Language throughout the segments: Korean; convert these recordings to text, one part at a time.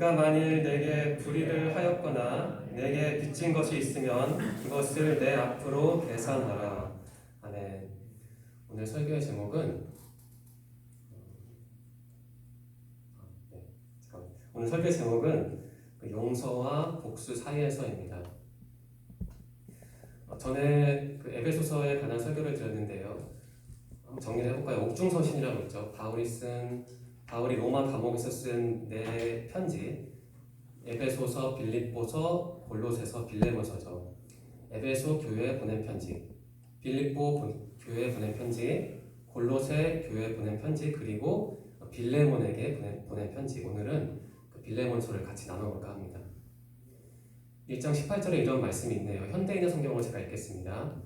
그가 만일 내게 불의를 하였거나 내게 빚진 것이 있으면 그것을 내 앞으로 계산하라. 아멘. 오늘 설교의 제목은 오늘 설교의 제목은 용서와 복수 사이에서입니다. 전에 에베소서에 관한 설교를 드렸는데요. 한번 정리를 해볼까요? 옥중서신이라고 있죠. 바울이 로마 감옥에서 쓴 네 편지, 에베소서, 빌립보서, 골로새서, 빌레몬서죠. 에베소 교회에 보낸 편지, 빌립보 교회에 보낸 편지, 골로새 교회에 보낸 편지, 그리고 빌레몬에게 보낸 편지. 오늘은 빌레몬서를 같이 나눠볼까 합니다. 1장 18절에 이런 말씀이 있네요. 현대인의 성경으로 제가 읽겠습니다.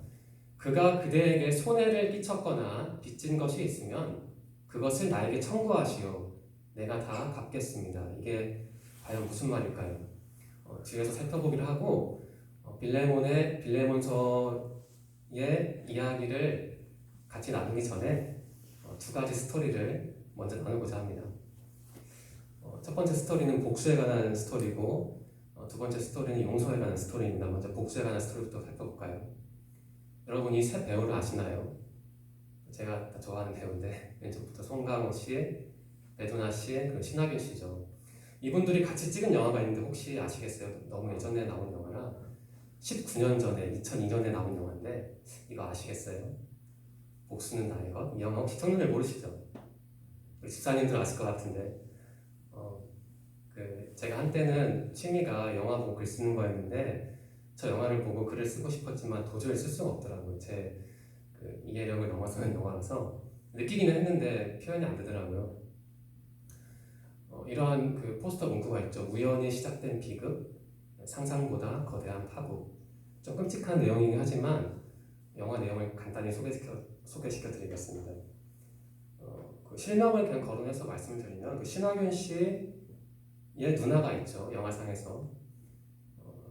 그가 그대에게 손해를 끼쳤거나 빚진 것이 있으면 그것을 나에게 청구하시오. 내가 다 갚겠습니다. 이게 과연 무슨 말일까요? 뒤에서 살펴보기를 하고 빌레몬서의 이야기를 같이 나누기 전에 두 가지 스토리를 먼저 나누고자 합니다. 첫 번째 스토리는 복수에 관한 스토리고 두 번째 스토리는 용서에 관한 스토리입니다. 먼저 복수에 관한 스토리부터 살펴볼까요? 여러분 이 세 배우를 아시나요? 제가 다 좋아하는 배우인데 왼쪽부터 송강호 씨, 배두나 씨, 그리고 신하균 씨죠. 이분들이 같이 찍은 영화가 있는데 혹시 아시겠어요? 너무 예전에 나온 영화라 19년 전에 2002년에 나온 영화인데 이거 아시겠어요? 복수는 나의 것? 이 영화 혹시 청년들 모르시죠? 우리 집사님들 아실 것 같은데 제가 한때는 취미가 영화 보고 글 쓰는 거였는데 저 영화를 보고 글을 쓰고 싶었지만 도저히 쓸 수가 없더라고요. 제 이해력을 넘어서는 영화라서 느끼기는 했는데 표현이 안 되더라고요. 이러한 포스터 문구가 있죠. 우연히 시작된 비극, 상상보다 거대한 파국. 좀 끔찍한 내용이긴 하지만 영화 내용을 간단히 소개시켜 드리겠습니다. 실명을 그냥 거론해서 말씀을 드리면 신하균 씨의 누나가 있죠. 영화상에서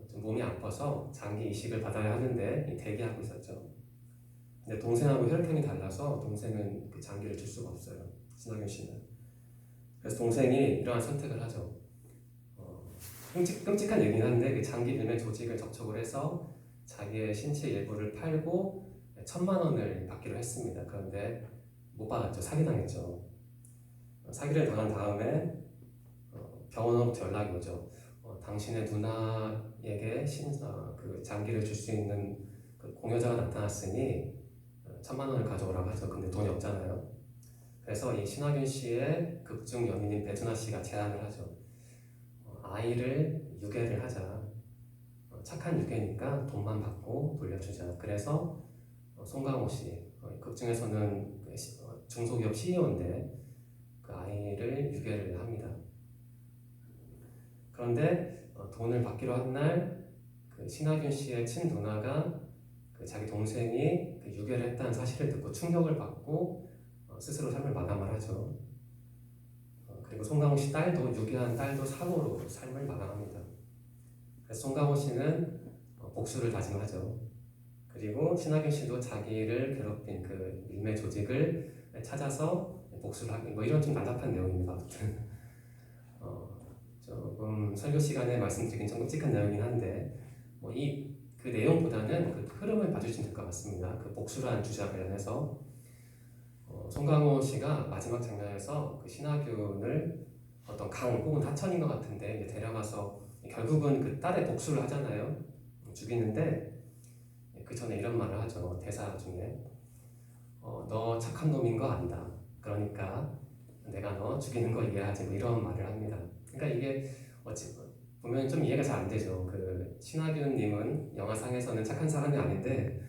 좀 몸이 아파서 장기 이식을 받아야 하는데 대기하고 있었죠. 근데 동생하고 혈통이 달라서 동생은 그 장기를 줄 수가 없어요. 신하균 씨는. 그래서 동생이 이러한 선택을 하죠. 끔찍한 얘기긴 한데 장기 일면 조직을 접촉을 해서 자기의 신체 일부를 팔고 1,000만 원을 받기로 했습니다. 그런데 못 받았죠. 사기당했죠. 사기를 당한 다음에 병원으로부터 연락이 오죠. 당신의 누나에게 장기를 줄 수 있는 공여자가 나타났으니 1,000만 원을 가져오라고 하죠. 근데 돈이 없잖아요. 그래서 이 신하균 씨의 극중 연인인 배두나 씨가 제안을 하죠. 아이를 유괴를 하자. 착한 유괴니까 돈만 받고 돌려주자. 그래서 송강호 씨, 극중에서는 중소기업 CEO인데 그 아이를 유괴를 합니다. 그런데 돈을 받기로 한 날 신하균 씨의 친누나가 자기 동생이 유괴를 했다는 사실을 듣고 충격을 받고 스스로 삶을 마감을 하죠. 그리고 송강호 씨 딸도 유괴한 딸도 사고로 삶을 마감합니다. 그래서 송강호 씨는 복수를 다짐하죠. 그리고 신하균 씨도 자기를 괴롭힌 그 밀매 조직을 찾아서 복수를 하고 이런 좀 난잡한 내용입니다. 아무튼 조금 설교 시간에 말씀드리긴 좀 끔찍한 내용이긴 한데 그 내용보다는 그 흐름을 봐주시면 될 것 같습니다. 그 복수라는 주제와 관련해서 송강호 씨가 마지막 장면에서 그 신하균을 어떤 강 혹은 하천인 것 같은데 이제 데려가서 결국은 그 딸의 복수를 하잖아요. 죽이는데 그 전에 이런 말을 하죠. 대사 중에 너 착한 놈인 거 안다. 그러니까 내가 너 죽이는 거 이해하지. 이런 말을 합니다. 그러니까 이게 보면 좀 이해가 잘 안 되죠. 그 신하균 님은 영화상에서는 착한 사람이 아닌데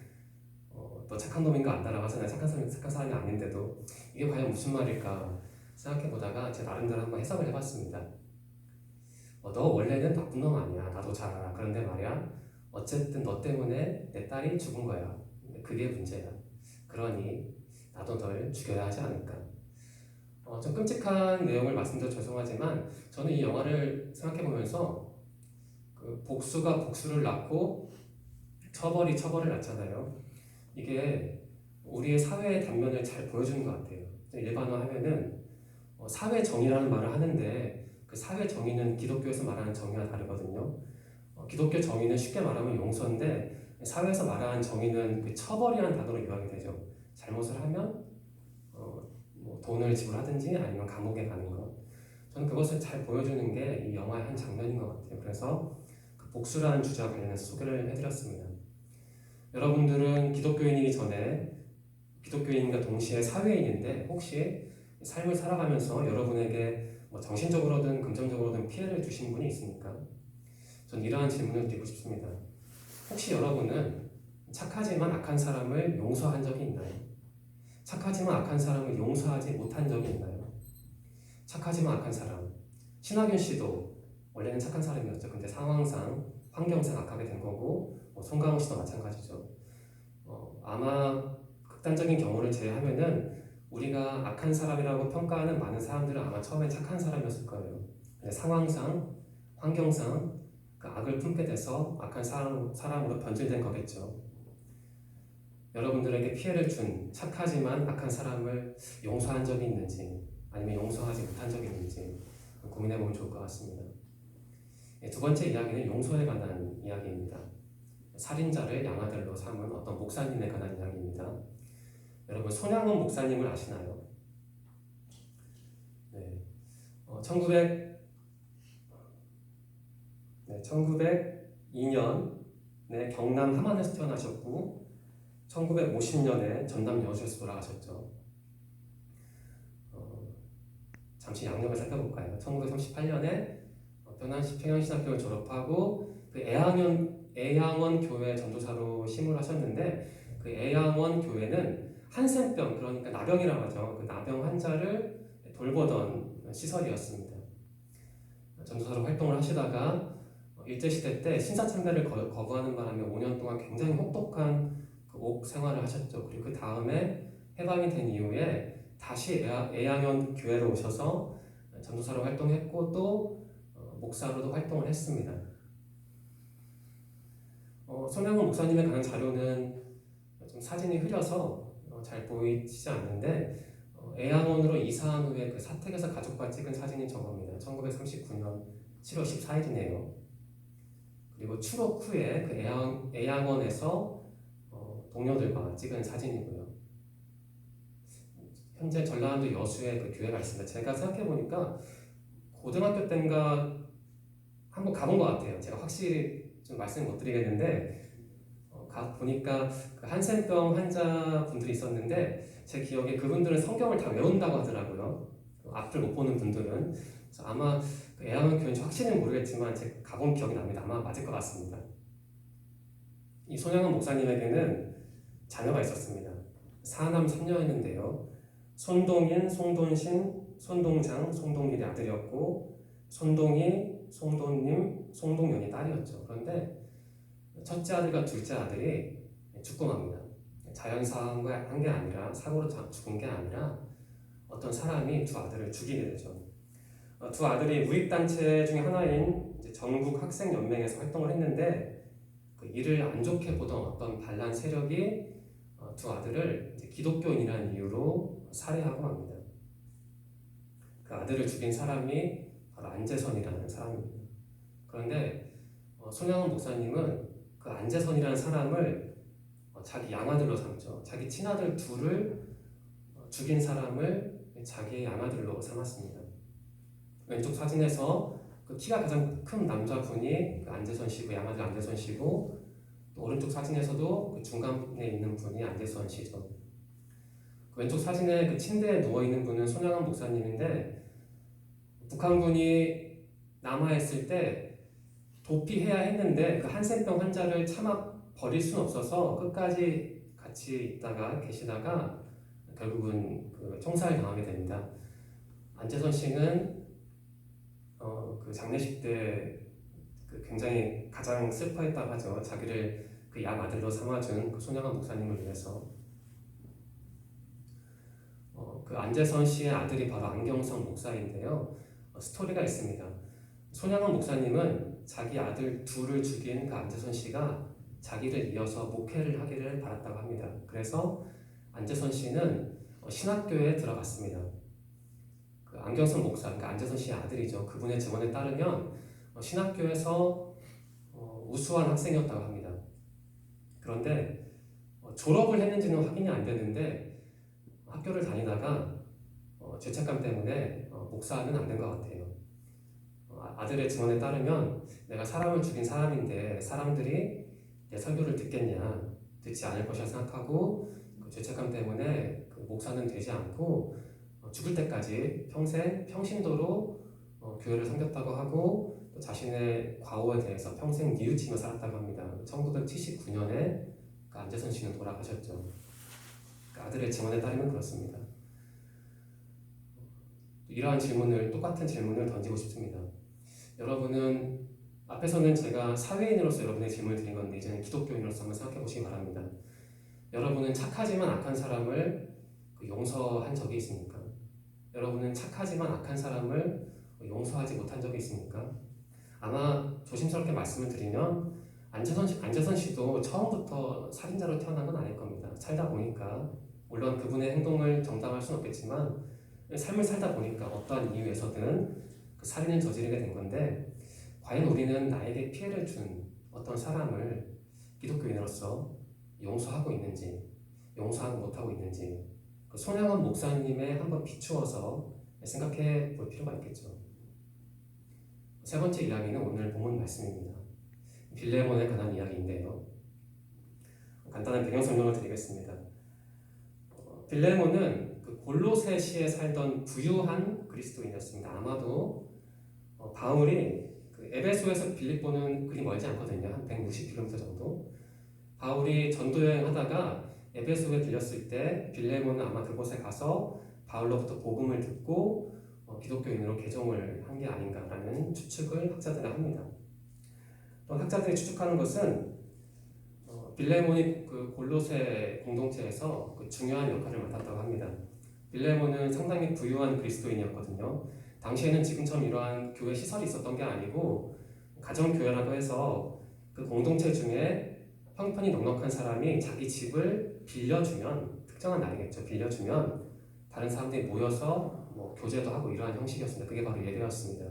너 착한 놈인 거 안다라고 하잖아요. 착한 사람이 아닌데도 이게 과연 무슨 말일까 생각해보다가 제 나름대로 한번 해석을 해봤습니다. 너 원래는 나쁜 놈 아니야. 나도 잘 알아. 그런데 말이야 어쨌든 너 때문에 내 딸이 죽은 거야. 그게 문제야. 그러니 나도 널 죽여야 하지 않을까. 좀 끔찍한 내용을 말씀드려 죄송하지만 저는 이 영화를 생각해보면서 복수가 복수를 낳고 처벌이 처벌을 낳잖아요. 이게 우리의 사회의 단면을 잘 보여주는 것 같아요. 일반화하면은 사회 정의라는 말을 하는데 그 그 사회 정의는 기독교에서 말하는 정의와 다르거든요. 기독교 정의는 쉽게 말하면 용서인데 사회에서 말하는 정의는 그 처벌이라는 단어로 유학이 되죠. 잘못을 하면 뭐 돈을 지불하든지 아니면 감옥에 가는 것. 저는 그것을 잘 보여주는 게 이 영화의 한 장면인 것 같아요. 그래서 그 복수라는 주제와 관련해서 소개를 해드렸습니다. 여러분들은 기독교인이기 전에 기독교인과 동시에 사회인인데 혹시 삶을 살아가면서 여러분에게 뭐 정신적으로든 금전적으로든 피해를 주신 분이 있습니까? 전 이러한 질문을 드리고 싶습니다. 혹시 여러분은 착하지만 악한 사람을 용서한 적이 있나요? 착하지만 악한 사람을 용서하지 못한 적이 있나요? 착하지만 악한 사람. 신하균 씨도 원래는 착한 사람이었죠. 근데 상황상, 환경상 악하게 된 거고, 송강호 씨도 마찬가지죠. 아마 극단적인 경우를 제외하면은 우리가 악한 사람이라고 평가하는 많은 사람들은 아마 처음에 착한 사람이었을 거예요. 근데 상황상, 환경상 그 악을 품게 돼서 악한 사람으로 변질된 거겠죠. 여러분들에게 피해를 준 착하지만 악한 사람을 용서한 적이 있는지 아니면 용서하지 못한 적이 있는지 고민해보면 좋을 것 같습니다. 두 번째 이야기는 용서에 관한 이야기입니다. 살인자를 양아들로 삼은 어떤 목사님에 관한 이야기입니다. 여러분 손양원 목사님을 아시나요? 네. 1902년에 경남 함안에서 태어나셨고 1950년에 전남 여수에서 돌아가셨죠. 잠시 양력을 살펴볼까요? 1938년에 변안시 평양신학교를 졸업하고 그 애양원 교회 전도사로 심을 하셨는데 그 애양원 교회는 한센병, 그러니까 나병이라고 하죠. 그 나병 환자를 돌보던 시설이었습니다. 전도사로 활동을 하시다가 일제시대 때 신사참배를 거부하는 바람에 5년 동안 굉장히 혹독한 그 옥 생활을 하셨죠. 그리고 그 다음에 해방이 된 이후에 다시 애양원 교회로 오셔서 전도사로 활동했고 또 목사로도 활동을 했습니다. 손양원 목사님에 관한 자료는 좀 사진이 흐려서 잘 보이지 않는데 애양원으로 이사한 후에 그 사택에서 가족과 찍은 사진이 저겁니다. 1939년 7월 14일이네요. 그리고 추록 후에 그 애양원에서 동료들과 찍은 사진이고요. 현재 전라남도 여수에 그 교회가 있습니다. 제가 생각해보니까 고등학교 때인가 한번 가본 것 같아요. 제가 확실히 좀 말씀 못 드리겠는데 보니까 그 한센병 환자분들이 있었는데 제 기억에 그분들은 성경을 다 외운다고 하더라고요. 앞을 못 보는 분들은. 그래서 아마 그 애양원 교회인지 확실히는 모르겠지만 제가 가본 기억이 납니다. 아마 맞을 것 같습니다. 이 손양원 목사님에게는 자녀가 있었습니다. 4남 3녀였는데요. 손동인, 손돈신, 손동장, 손동일이 아들이었고 손동희, 손돈님, 손동연이 딸이었죠. 그런데 첫째 아들과 둘째 아들이 죽고맙니다. 자연사한 게 아니라 사고로 죽은 게 아니라 어떤 사람이 두 아들을 죽이게 되죠. 두 아들이 우익단체 중에 하나인 전국학생연맹에서 활동을 했는데 그 이를 안 좋게 보던 어떤 반란 세력이 두 아들을 기독교인이라는 이유로 살해하고 맙니다. 그 아들을 죽인 사람이 바로 안재선이라는 사람입니다. 그런데 손양원 목사님은 그 안재선이라는 사람을 자기 양아들로 삼죠. 자기 친아들 둘을 죽인 사람을 자기의 양아들로 삼았습니다. 왼쪽 사진에서 그 키가 가장 큰 남자분이 그 안재선 씨고 양아들 안재선 씨고 또 오른쪽 사진에서도 그 중간에 있는 분이 안재선 씨죠. 그 왼쪽 사진에 그 침대에 누워 있는 분은 손양원 목사님인데 북한군이 남하했을 때 도피해야 했는데 그 한센병 환자를 차마 버릴 수는 없어서 끝까지 같이 있다가 계시다가 결국은 그 총살을 당하게 됩니다. 안재선 씨는 그 장례식 때 그 굉장히 가장 슬퍼했다고 하죠. 자기를 그 양아들로 삼아준 그 손양원 목사님을 위해서. 그 안재선 씨의 아들이 바로 안경성 목사인데요. 스토리가 있습니다. 손양원 목사님은 자기 아들 둘을 죽인 그 안재선 씨가 자기를 이어서 목회를 하기를 바랐다고 합니다. 그래서 안재선 씨는 신학교에 들어갔습니다. 그 안경선 목사, 그러니까 안재선 씨의 아들이죠. 그분의 증언에 따르면 신학교에서 우수한 학생이었다고 합니다. 그런데 졸업을 했는지는 확인이 안 되는데 학교를 다니다가 죄책감 때문에 목사는 안 된 것 같아요. 아들의 증언에 따르면 내가 사람을 죽인 사람인데 사람들이 내 설교를 듣겠냐, 듣지 않을 것이라 생각하고 그 죄책감 때문에 그 목사는 되지 않고 죽을 때까지 평생 평신도로 교회를 섬겼다고 하고 또 자신의 과오에 대해서 평생 뉘우치며 살았다고 합니다. 1979년에 안재선 씨는 돌아가셨죠. 아들의 증언에 따르면 그렇습니다. 이러한 똑같은 질문을 던지고 싶습니다. 여러분은 앞에서는 제가 사회인으로서 여러분의 질문을 드린 건데 이제는 기독교인으로서 한번 생각해 보시기 바랍니다. 여러분은 착하지만 악한 사람을 용서한 적이 있습니까? 여러분은 착하지만 악한 사람을 용서하지 못한 적이 있습니까? 아마 조심스럽게 말씀을 드리면 안재선 씨도 처음부터 살인자로 태어난 건 아닐 겁니다. 살다 보니까 물론 그분의 행동을 정당할 수는 없겠지만 삶을 살다 보니까 어떠한 이유에서든 그 살인을 저지르게 된 건데 과연 우리는 나에게 피해를 준 어떤 사람을 기독교인으로서 용서하고 있는지 용서하고 못하고 있는지 그 손양원 목사님의 한번 비추어서 생각해 볼 필요가 있겠죠. 세 번째 이야기는 오늘 본문 말씀입니다. 빌레몬에 관한 이야기인데요. 간단한 배경 설명을 드리겠습니다. 빌레몬은 그 골로새시에 살던 부유한 그리스도인이었습니다. 아마도 바울이 그 에베소에서 빌립보는 그리 멀지 않거든요. 한 160km 정도. 바울이 전도여행 하다가 에베소에 들렸을 때 빌레몬은 아마 그곳에 가서 바울로부터 복음을 듣고 기독교인으로 개종을 한 게 아닌가라는 추측을 학자들은 합니다. 또 학자들이 추측하는 것은 빌레몬이 그 골로새 공동체에서 그 중요한 역할을 맡았다고 합니다. 빌레몬은 상당히 부유한 그리스도인이었거든요. 당시에는 지금처럼 이러한 교회 시설이 있었던 게 아니고 가정교회라고 해서 그 공동체 중에 형편이 넉넉한 사람이 자기 집을 빌려주면 특정한 날이겠죠. 빌려주면 다른 사람들이 모여서 교제도 하고 이러한 형식이었습니다. 그게 바로 예배였습니다.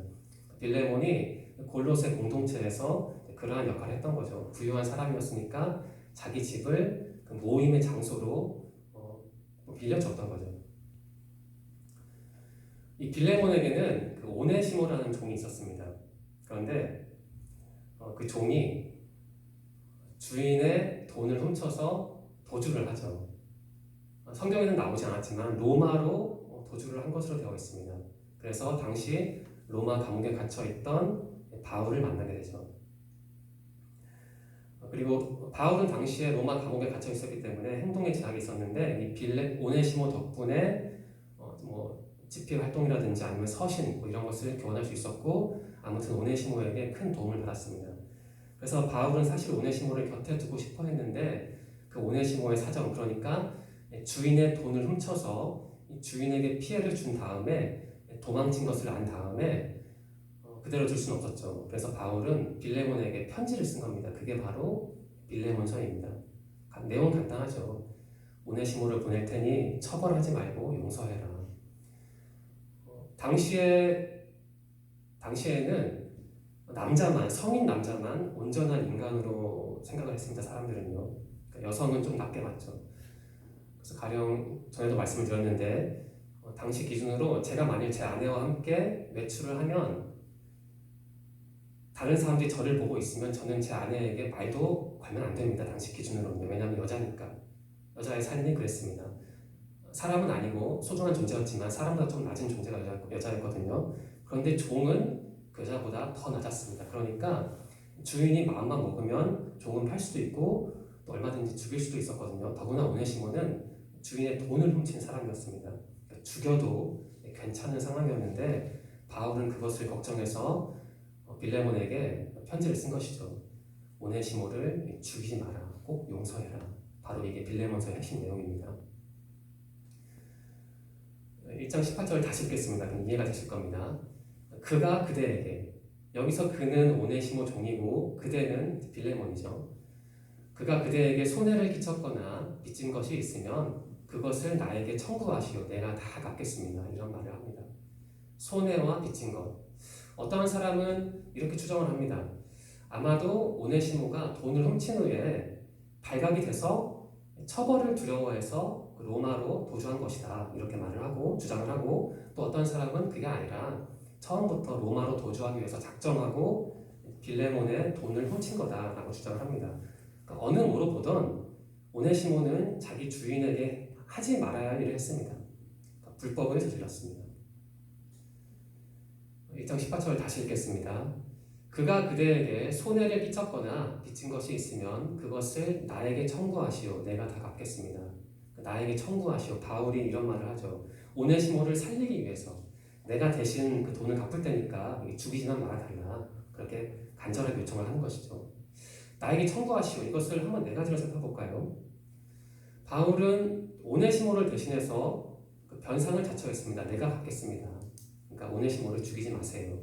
빌레몬이 골로새 공동체에서 그러한 역할을 했던 거죠. 부유한 사람이었으니까 자기 집을 그 모임의 장소로 빌려줬던 거죠. 이 빌레몬에게는 그 오네시모라는 종이 있었습니다. 그런데 그 종이 주인의 돈을 훔쳐서 도주를 하죠. 성경에는 나오지 않았지만 로마로 도주를 한 것으로 되어 있습니다. 그래서 당시 로마 감옥에 갇혀있던 바울을 만나게 되죠. 그리고 바울은 당시에 로마 감옥에 갇혀 있었기 때문에 행동에 제약이 있었는데 이 오네시모 덕분에 집회 활동이라든지 아니면 서신 이런 것을 교환할 수 있었고 아무튼 오네시모에게 큰 도움을 받았습니다. 그래서 바울은 사실 오네시모를 곁에 두고 싶어 했는데 그 오네시모의 사정, 그러니까 주인의 돈을 훔쳐서 주인에게 피해를 준 다음에 도망친 것을 안 다음에 그대로 둘 수는 없었죠. 그래서 바울은 빌레몬에게 편지를 쓴 겁니다. 그게 바로 빌레몬서입니다. 내용은 간단하죠. 오네시모를 보낼 테니 처벌하지 말고 용서해라. 당시에는 성인 남자만 온전한 인간으로 생각을 했습니다. 사람들은요. 그러니까 여성은 좀 낮게 봤죠. 그래서 가령 전에도 말씀을 드렸는데 당시 기준으로 제가 만일 제 아내와 함께 외출을 하면 다른 사람들이 저를 보고 있으면 저는 제 아내에게 말도 걸면 안 됩니다. 당시 기준으로는. 왜냐하면 여자니까. 여자의 삶이 그랬습니다. 사람은 아니고 소중한 존재였지만 사람보다 좀 낮은 존재가 여자였거든요. 그런데 종은 그 여자보다 더 낮았습니다. 그러니까 주인이 마음만 먹으면 종은 팔 수도 있고 또 얼마든지 죽일 수도 있었거든요. 더구나 오네시모는 주인의 돈을 훔친 사람이었습니다. 그러니까 죽여도 괜찮은 상황이었는데 바울은 그것을 걱정해서 빌레몬에게 편지를 쓴 것이죠. 오네시모를 죽이지 마라. 꼭 용서해라. 바로 이게 빌레몬서의 핵심 내용입니다. 1장 18절 다시 읽겠습니다. 그럼 이해가 되실 겁니다. 그가 그대에게, 여기서 그는 오네시모 종이고 그대는 빌레몬이죠. 그가 그대에게 손해를 끼쳤거나 빚진 것이 있으면 그것을 나에게 청구하시오. 내가 다 갚겠습니다. 이런 말을 합니다. 손해와 빚진 것. 어떠한 사람은 이렇게 추정을 합니다. 아마도 오네시모가 돈을 훔친 후에 발각이 돼서 처벌을 두려워해서 로마로 도주한 것이다. 이렇게 말을 하고 주장을 하고, 또 어떤 사람은 그게 아니라 처음부터 로마로 도주하기 위해서 작정하고 빌레몬의 돈을 훔친 거다라고 주장을 합니다. 그러니까 어느 뭐로 보던 오네시모는 자기 주인에게 하지 말아야 할 일을 했습니다. 그러니까 불법을 저질렀습니다. 1장 18절 다시 읽겠습니다. 그가 그대에게 손해를 끼쳤거나 빚진 것이 있으면 그것을 나에게 청구하시오. 내가 다 갚겠습니다. 나에게 청구하시오. 바울이 이런 말을 하죠. 오네시모를 살리기 위해서 내가 대신 그 돈을 갚을 테니까 죽이지만 말아달라. 그렇게 간절하게 요청을 하는 것이죠. 나에게 청구하시오. 이것을 한번 네 가지로 살펴볼까요? 바울은 오네시모를 대신해서 그 변상을 자처했습니다. 내가 갚겠습니다. 그러니까 오네시모를 죽이지 마세요.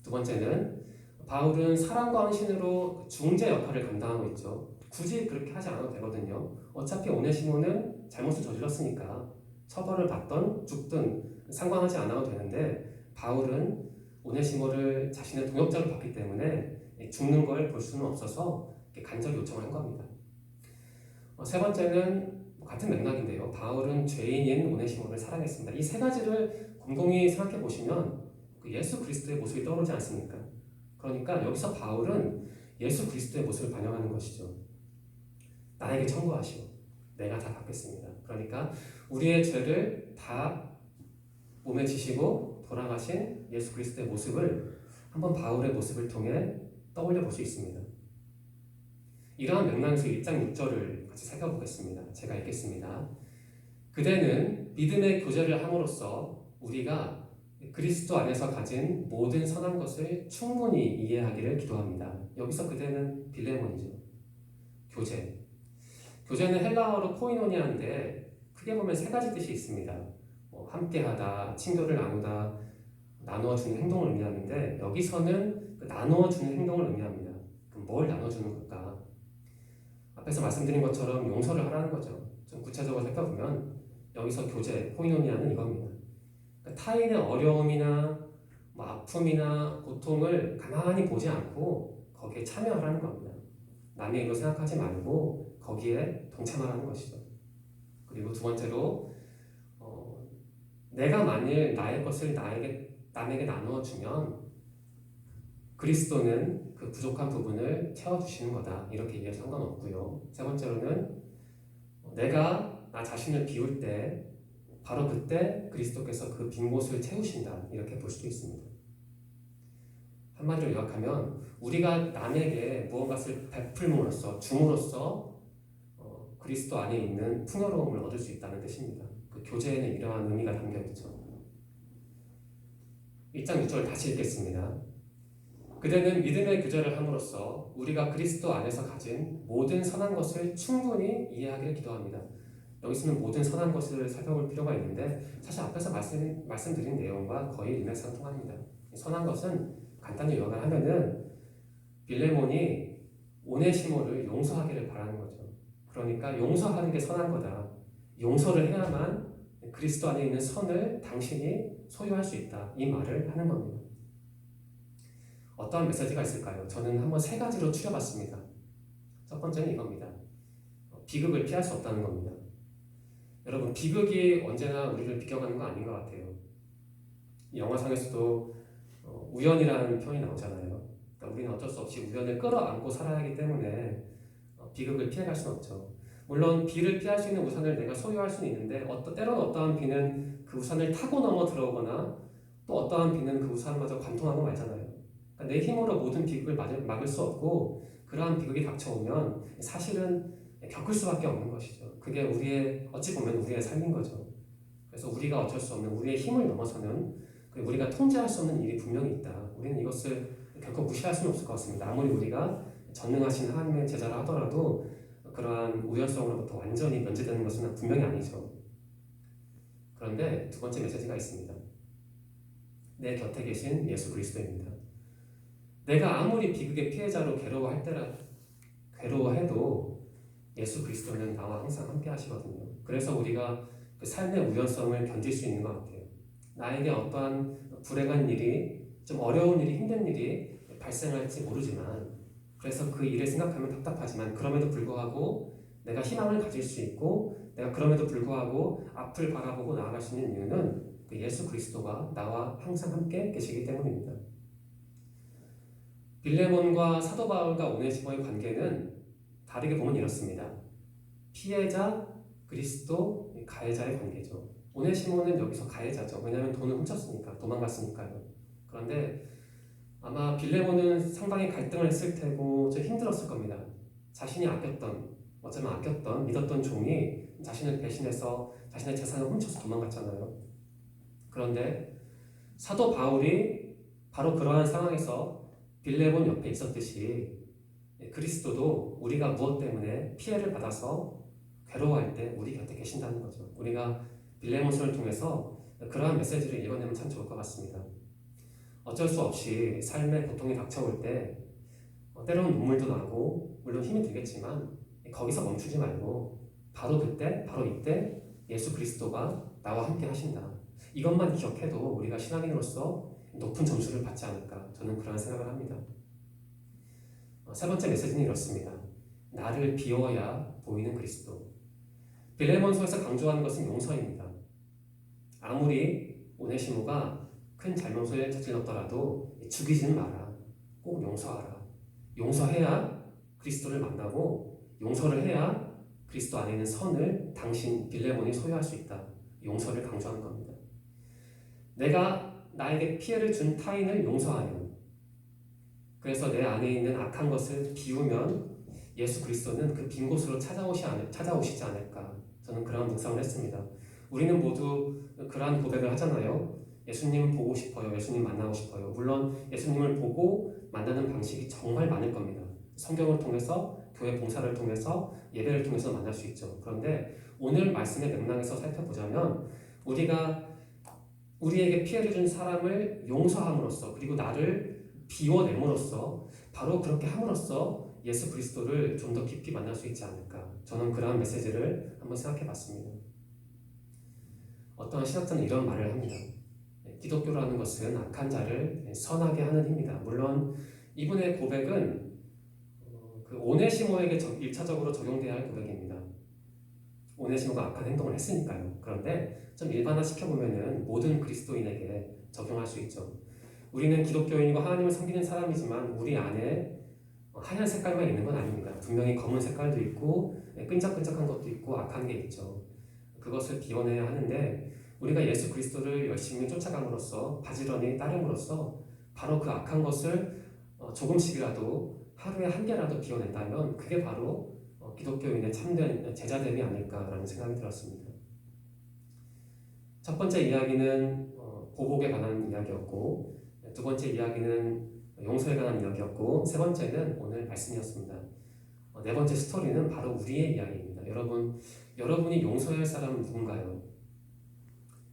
두 번째는 바울은 사랑과 헌신으로 중재 역할을 감당하고 있죠. 굳이 그렇게 하지 않아도 되거든요. 어차피 오네시모는 잘못을 저질렀으니까 처벌을 받던 죽든 상관하지 않아도 되는데, 바울은 오네시모를 자신의 동역자로 봤기 때문에 죽는 걸 볼 수는 없어서 간절히 요청을 한 겁니다. 세 번째는 같은 맥락인데요. 바울은 죄인인 오네시모를 사랑했습니다. 이 세 가지를 곰곰이 생각해 보시면 예수 그리스도의 모습이 떠오르지 않습니까? 그러니까 여기서 바울은 예수 그리스도의 모습을 반영하는 것이죠. 나에게 청구하시오. 내가 다 갚겠습니다. 그러니까 우리의 죄를 다 몸에 지시고 돌아가신 예수 그리스도의 모습을 한번 바울의 모습을 통해 떠올려 볼 수 있습니다. 이러한 맥락에서 1장 6절을 같이 살펴보겠습니다. 제가 읽겠습니다. 그대는 믿음의 교제를 함으로써 우리가 그리스도 안에서 가진 모든 선한 것을 충분히 이해하기를 기도합니다. 여기서 그대는 빌레몬이죠. 교제. 교제는 헬라어로 코이노니아인데 크게 보면 세 가지 뜻이 있습니다. 함께하다, 친교를 나누다, 나누어주는 행동을 의미하는데, 여기서는 그 나누어주는 행동을 의미합니다. 그럼 뭘 나눠주는 걸까? 앞에서 말씀드린 것처럼 용서를 하라는 거죠. 좀 구체적으로 살펴보면 여기서 교제, 코이노니아는 이겁니다. 그러니까 타인의 어려움이나 아픔이나 고통을 가만히 보지 않고 거기에 참여하라는 겁니다. 남의 일로 생각하지 말고 거기에 동참하라는 것이죠. 그리고 두 번째로 내가 만일 나의 것을 남에게 나누어 주면 그리스도는 그 부족한 부분을 채워주시는 거다. 이렇게 얘기해도 상관없고요. 세 번째로는 내가 나 자신을 비울 때 바로 그때 그리스도께서 그 빈 곳을 채우신다. 이렇게 볼 수도 있습니다. 한마디로 요약하면 우리가 남에게 무언가를 베풀므로써 줌으로써 그리스도 안에 있는 풍요로움을 얻을 수 있다는 뜻입니다. 그 교제에는 이러한 의미가 담겨 있죠. 1장 6절 다시 읽겠습니다. 그대는 믿음의 교제를 함으로써 우리가 그리스도 안에서 가진 모든 선한 것을 충분히 이해하기를 기도합니다. 여기서는 모든 선한 것을 살펴볼 필요가 있는데, 사실 앞에서 말씀드린 내용과 거의 일맥상통합니다. 선한 것은 간단히 요약을 하면은 빌레몬이 오네시모를 용서하기를 바라는 거죠. 그러니까 용서하는 게 선한 거다. 용서를 해야만 그리스도 안에 있는 선을 당신이 소유할 수 있다. 이 말을 하는 겁니다. 어떠한 메시지가 있을까요? 저는 한번 세 가지로 추려봤습니다. 첫 번째는 이겁니다. 비극을 피할 수 없다는 겁니다. 여러분, 비극이 언제나 우리를 비껴가는 거 아닌 것 같아요. 이 영화상에서도 우연이라는 표현이 나오잖아요. 그러니까 우리는 어쩔 수 없이 우연을 끌어안고 살아야 하기 때문에 비극을 피해갈 수는 없죠. 물론 비를 피할 수 있는 우산을 내가 소유할 수는 있는데, 때로는 어떠한 비는 그 우산을 타고 넘어 들어오거나 또 어떠한 비는 그 우산마저 관통하고 말잖아요. 그러니까 내 힘으로 모든 비극을 막을 수 없고, 그러한 비극이 닥쳐오면 사실은 겪을 수밖에 없는 것이죠. 그게 어찌 보면 우리의 삶인 거죠. 그래서 우리가 어쩔 수 없는 우리의 힘을 넘어서는, 우리가 통제할 수 없는 일이 분명히 있다. 우리는 이것을 결코 무시할 수는 없을 것 같습니다. 아무리 우리가 전능하신 하나님의 제자라 하더라도 그러한 우연성으로부터 완전히 면제되는 것은 분명히 아니죠. 그런데 두 번째 메시지가 있습니다. 내 곁에 계신 예수 그리스도입니다. 내가 아무리 비극의 피해자로 괴로워해도 예수 그리스도는 나와 항상 함께 하시거든요. 그래서 우리가 그 삶의 우연성을 견딜 수 있는 것 같아요. 나에게 어떠한 불행한 일이, 좀 어려운 일이, 힘든 일이 발생할지 모르지만, 그래서 그 일을 생각하면 답답하지만, 그럼에도 불구하고 내가 희망을 가질 수 있고, 내가 그럼에도 불구하고 앞을 바라보고 나아갈 수 있는 이유는 그 예수 그리스도가 나와 항상 함께 계시기 때문입니다. 빌레몬과 사도 바울과 오네시모의 관계는 다르게 보면 이렇습니다. 피해자, 그리스도, 가해자의 관계죠. 오네시모는 여기서 가해자죠. 왜냐하면 돈을 훔쳤으니까, 도망갔으니까요. 그런데 아마 빌레몬은 상당히 갈등을 했을 테고 좀 힘들었을 겁니다. 자신이 어쩌면 아꼈던, 믿었던 종이 자신을 배신해서 자신의 재산을 훔쳐서 도망갔잖아요. 그런데 사도 바울이 바로 그러한 상황에서 빌레몬 옆에 있었듯이 그리스도도 우리가 무엇 때문에 피해를 받아서 괴로워할 때 우리 곁에 계신다는 거죠. 우리가 빌레몬서를 통해서 그러한 메시지를 읽어내면 참 좋을 것 같습니다. 어쩔 수 없이 삶의 고통이 닥쳐올 때 때로는 눈물도 나고 물론 힘이 들겠지만 거기서 멈추지 말고 바로 그때, 바로 이때 예수 그리스도가 나와 함께 하신다. 이것만 기억해도 우리가 신앙인으로서 높은 점수를 받지 않을까, 저는 그런 생각을 합니다. 세 번째 메시지는 이렇습니다. 나를 비워야 보이는 그리스도. 빌레몬서에서 강조하는 것은 용서입니다. 아무리 오네시모가 큰 잘못을 저질렀더라도 죽이지는 마라. 꼭 용서하라. 용서해야 그리스도를 만나고, 용서를 해야 그리스도 안에 있는 선을 당신 빌레몬이 소유할 수 있다. 용서를 강조하는 겁니다. 내가 나에게 피해를 준 타인을 용서하면, 그래서 내 안에 있는 악한 것을 비우면 예수 그리스도는 그 빈 곳으로 찾아오시지 않을까, 저는 그런 묵상을 했습니다. 우리는 모두 그러한 고백을 하잖아요. 예수님 보고 싶어요. 예수님 만나고 싶어요. 물론 예수님을 보고 만나는 방식이 정말 많을 겁니다. 성경을 통해서, 교회 봉사를 통해서, 예배를 통해서 만날 수 있죠. 그런데 오늘 말씀의 맥락에서 살펴보자면 우리가 우리에게 피해를 준 사람을 용서함으로써, 그리고 나를 비워냄으로써, 바로 그렇게 함으로써 예수 그리스도를 좀 더 깊이 만날 수 있지 않을까, 저는 그러한 메시지를 한번 생각해 봤습니다. 어떠한 신학자는 이런 말을 합니다. 기독교라는 것은 악한 자를 선하게 하는 힘이다. 물론 이분의 고백은 그 오네시모에게 1차적으로 적용돼야 할 고백입니다. 오네시모가 악한 행동을 했으니까요. 그런데 좀 일반화시켜보면 모든 그리스도인에게 적용할 수 있죠. 우리는 기독교인이고 하나님을 섬기는 사람이지만 우리 안에 하얀 색깔만 있는 건 아닙니다. 분명히 검은 색깔도 있고 끈적끈적한 것도 있고 악한 게 있죠. 그것을 비워내야 하는데 우리가 예수 그리스도를 열심히 쫓아감으로써, 바지런히 따름으로써 바로 그 악한 것을 조금씩이라도, 하루에 한 개라도 비워낸다면 그게 바로 기독교인의 참된 제자됨이 아닐까라는 생각이 들었습니다. 첫 번째 이야기는 보복에 관한 이야기였고, 두 번째 이야기는 용서에 관한 이야기였고, 세 번째는 오늘 말씀이었습니다. 네 번째 스토리는 바로 우리의 이야기입니다. 여러분이 용서할 사람은 누군가요?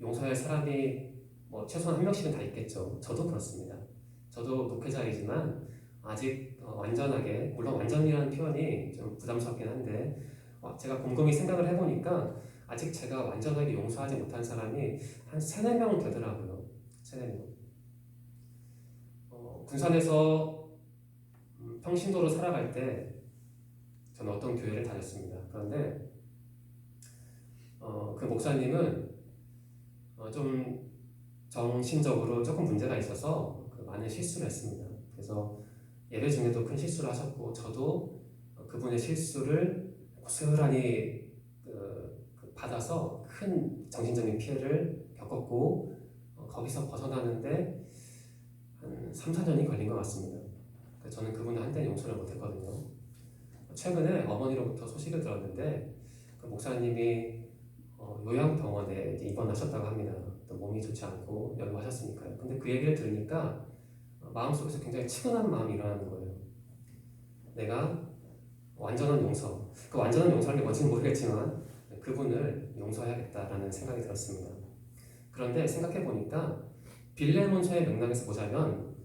용서할 사람이 최소한 한 명씩은 다 있겠죠. 저도 그렇습니다. 저도 목회자이지만 아직 완전하게, 물론 완전이라는 표현이 좀 부담스럽긴 한데 제가 곰곰이 생각을 해보니까 아직 제가 완전하게 용서하지 못한 사람이 한 3-4명 되더라고요. 3-4명. 군산에서 평신도로 살아갈 때 저는 어떤 교회를 다녔습니다. 그런데 그 목사님은 좀 정신적으로 조금 문제가 있어서 많은 실수를 했습니다. 그래서 예배 중에도 큰 실수를 하셨고, 저도 그분의 실수를 고스란히 받아서 큰 정신적인 피해를 겪었고, 거기서 벗어나는데 한 3-4년이 걸린 것 같습니다. 저는 그분을 한때는 용서를 못했거든요. 최근에 어머니로부터 소식을 들었는데 그 목사님이 요양병원에 입원하셨다고 합니다. 또 몸이 좋지 않고 연로하셨으니까요. 근데 그 얘기를 들으니까 마음속에서 굉장히 치근한 마음이 일어나는 거예요. 내가 완전한 용서, 그 완전한 용서라는 게 뭔지는 모르겠지만 그분을 용서해야겠다라는 생각이 들었습니다. 그런데 생각해보니까 빌레몬서의 맥락에서 보자면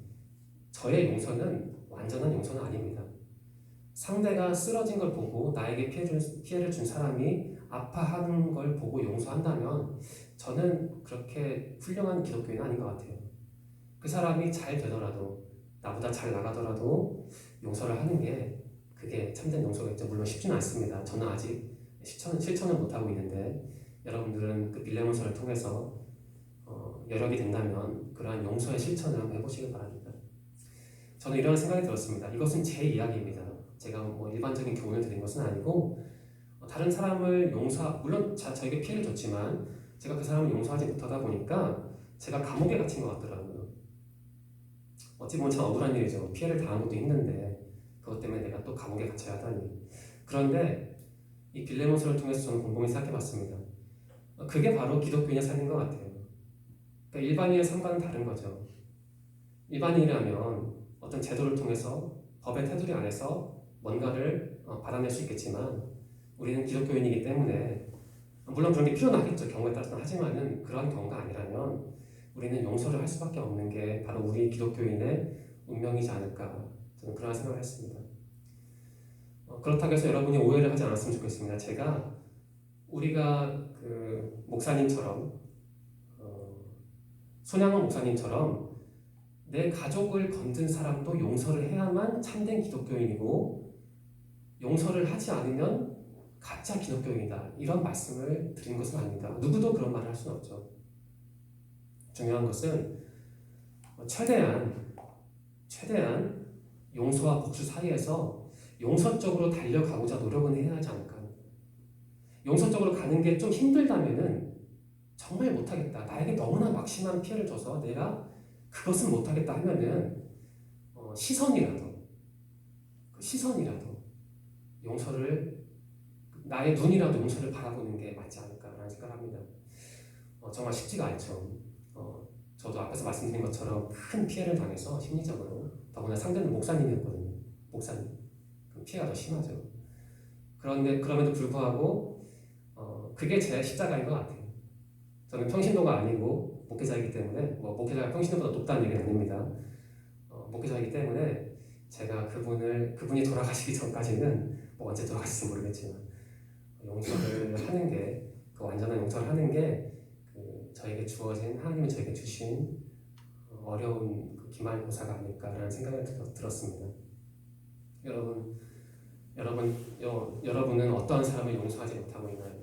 저의 용서는 완전한 용서는 아닙니다. 상대가 쓰러진 걸 보고 나에게 피해를 준 사람이 아파하는 걸 보고 용서한다면 저는 그렇게 훌륭한 기독교인은 아닌 것 같아요. 그 사람이 잘 되더라도 나보다 잘 나가더라도 용서를 하는 게 그게 참된 용서겠죠. 물론 쉽지는 않습니다. 저는 아직 실천을 못하고 있는데 여러분들은 그 빌레몬서를 통해서 여력이 된다면 그러한 용서의 실천을 한번 해보시길 바랍니다. 저는 이런 생각이 들었습니다. 이것은 제 이야기입니다. 제가 뭐 일반적인 교훈을 드린 것은 아니고 다른 사람을 물론 저에게 피해를 줬지만 제가 그 사람을 용서하지 못하다 보니까 제가 감옥에 갇힌 것 같더라고요. 어찌 보면 참 억울한 일이죠. 피해를 당한 것도 힘든데 그것 때문에 내가 또 감옥에 갇혀야 하다니. 그런데 이 빌레몬서를 통해서 저는 곰곰이 생각해봤습니다. 그게 바로 기독교인의 삶인 것 같아요. 그러니까 일반인의 삶과는 다른 거죠. 일반인이라면 어떤 제도를 통해서 법의 테두리 안에서 뭔가를 받아낼 수 있겠지만 우리는 기독교인이기 때문에 물론 그런 게 필요는 하겠죠. 경우에 따라서는. 하지만은 그러한 경우가 아니라면 우리는 용서를 할 수밖에 없는 게 바로 우리 기독교인의 운명이지 않을까 저는 그런 생각을 했습니다. 그렇다고 해서 여러분이 오해를 하지 않았으면 좋겠습니다. 우리가 그 목사님처럼 손양원 목사님처럼 내 가족을 건든 사람도 용서를 해야만 참된 기독교인이고 용서를 하지 않으면 가짜 기독교인이다. 이런 말씀을 드린 것은 아닙니다. 누구도 그런 말을 할 수는 없죠. 중요한 것은 최대한 용서와 복수 사이에서 용서적으로 달려가고자 노력은 해야 하지 않을까. 용서적으로 가는 게 좀 힘들다면은 정말 못하겠다. 나에게 너무나 막심한 피해를 줘서 내가 그것은 못하겠다 하면은 시선이라도 용서를 나의 눈이라도 용서를 바라보는 게 맞지 않을까라는 생각을 합니다. 정말 쉽지가 않죠. 저도 앞에서 말씀드린 것처럼 큰 피해를 당해서 심리적으로 더구나 상대는 목사님이었거든요. 목사님. 그럼 피해가 더 심하죠. 그럼에도 불구하고 그게 제 십자가인 것 같아요. 저는 평신도가 아니고 목회자이기 때문에 목회자가 평신도보다 높다는 얘기는 아닙니다. 목회자이기 때문에 제가 그분이 돌아가시기 전까지는 언제 돌아가실지 모르겠지만 용서를 하는 게 그 완전한 용서를 하는 게 저에게 주어진 하나님이 저에게 주신 어려운 그 기말고사가 아닐까라는 생각을 들었습니다. 여러분은 어떠한 사람을 용서하지 못하고 있나요?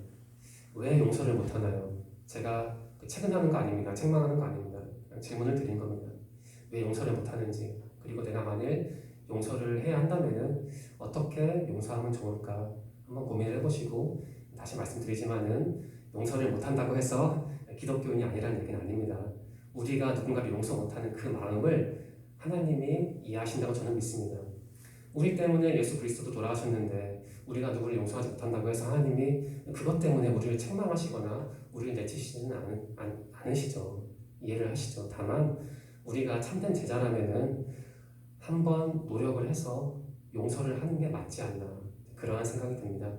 왜 용서를 못하나요? 제가 채근하는 거 아닙니다. 책망하는 거 아닙니다. 그냥 질문을 드린 겁니다. 왜 용서를 못하는지, 그리고 내가 만일 용서를 해야 한다면은 어떻게 용서하면 좋을까 한번 고민을 해보시고, 다시 말씀드리지만은 용서를 못한다고 해서 기독교인이 아니라는 얘기는 아닙니다. 우리가 누군가를 용서 못하는 그 마음을 하나님이 이해하신다고 저는 믿습니다. 우리 때문에 예수 그리스도도 돌아가셨는데 우리가 누구를 용서하지 못한다고 해서 하나님이 그것 때문에 우리를 책망하시거나 우리를 내치시지는 않으시죠. 이해를 하시죠. 다만 우리가 참된 제자라면은 한번 노력을 해서 용서를 하는 게 맞지 않나 그러한 생각이 듭니다.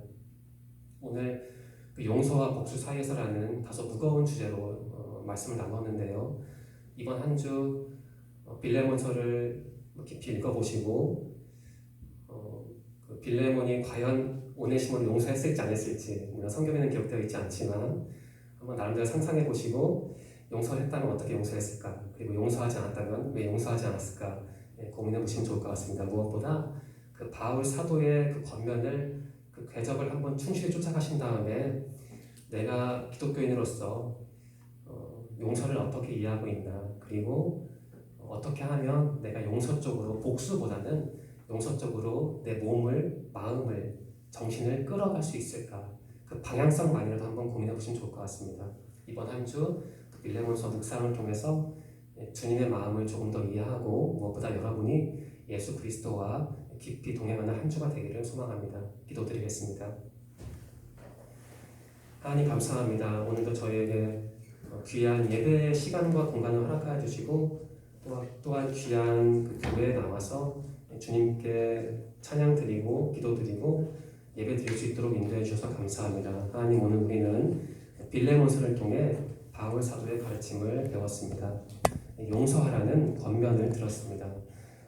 오늘 그 용서와 복수 사이에서라는 다소 무거운 주제로 말씀을 나눴는데요. 이번 한 주 빌레몬서를 깊이 읽어보시고 그 빌레몬이 과연 오네시모를 용서했을지 안 했을지 물론 성경에는 기록되어 있지 않지만 한번 나름대로 상상해 보시고 용서를 했다면 어떻게 용서했을까, 그리고 용서하지 않았다면 왜 용서하지 않았을까 고민해 보시면 좋을 것 같습니다. 무엇보다 그 바울 사도의 그 권면을 그 궤적을 한번 충실히 쫓아가신 다음에 내가 기독교인으로서 용서를 어떻게 이해하고 있나, 그리고 어떻게 하면 내가 용서적으로 복수보다는 용서적으로 내 몸을, 마음을, 정신을 끌어갈 수 있을까, 그 방향성만이라도 한번 고민해 보시면 좋을 것 같습니다. 이번 한 주 빌레몬서 묵상을 통해서 주님의 마음을 조금 더 이해하고 무엇보다 여러분이 예수 그리스도와 깊이 동행하는 한 주가 되기를 소망합니다. 기도드리겠습니다. 하나님 감사합니다. 오늘도 저희에게 귀한 예배의 시간과 공간을 허락하여 주시고 또한 귀한 그 교회에 나와서 주님께 찬양 드리고 기도 드리고 예배 드릴 수 있도록 인도해 주셔서 감사합니다. 하나님, 오늘 우리는 빌레몬서를 통해 바울 사도의 가르침을 배웠습니다. 용서하라는 권면을 들었습니다.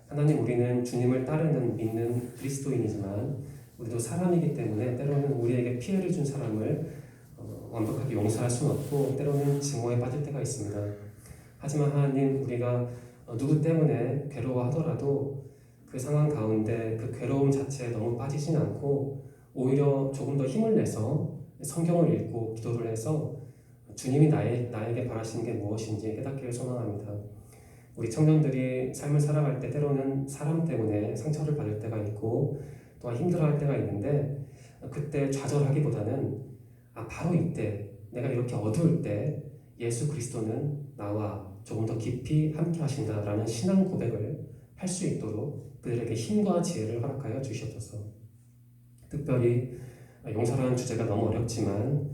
하나님, 우리는 주님을 따르는 믿는 그리스도인이지만 우리도 사람이기 때문에 때로는 우리에게 피해를 준 사람을 완벽하게 용서할 수는 없고 때로는 증오에 빠질 때가 있습니다. 하지만 하나님, 우리가 누구 때문에 괴로워하더라도 그 상황 가운데 그 괴로움 자체에 너무 빠지진 않고 오히려 조금 더 힘을 내서 성경을 읽고 기도를 해서 주님이 나에게 바라시는 게 무엇인지 깨닫기를 소망합니다. 우리 청년들이 삶을 살아갈 때 때로는 사람 때문에 상처를 받을 때가 있고 또한 힘들어할 때가 있는데 그때 좌절하기보다는 바로 이때 내가 이렇게 어두울 때 예수 그리스도는 나와 조금 더 깊이 함께 하신다라는 신앙 고백을 할 수 있도록 그들에게 힘과 지혜를 허락하여 주시옵소서. 특별히 용서라는 주제가 너무 어렵지만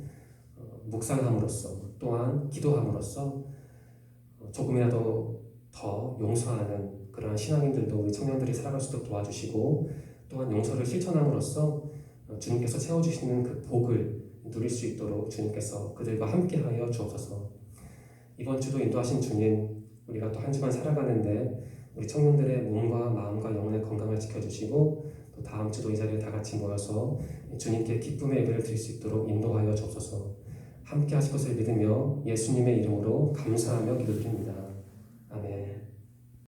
묵상함으로써 또한 기도함으로써 조금이라도 더 용서하는 그런 신앙인들도 우리 청년들이 살아갈 수 있도록 도와주시고 또한 용서를 실천함으로써 주님께서 채워주시는 그 복을 누릴 수 있도록 주님께서 그들과 함께하여 주옵소서. 이번 주도 인도하신 주님, 우리가 또 한 주간 살아가는데 우리 청년들의 몸과 마음과 영혼의 건강을 지켜주시고 또 다음 주도 이 자리에 다 같이 모여서 주님께 기쁨의 예배를 드릴 수 있도록 인도하여 주옵소서. 함께 하실 것을 믿으며 예수님의 이름으로 감사하며 기도드립니다. 아멘.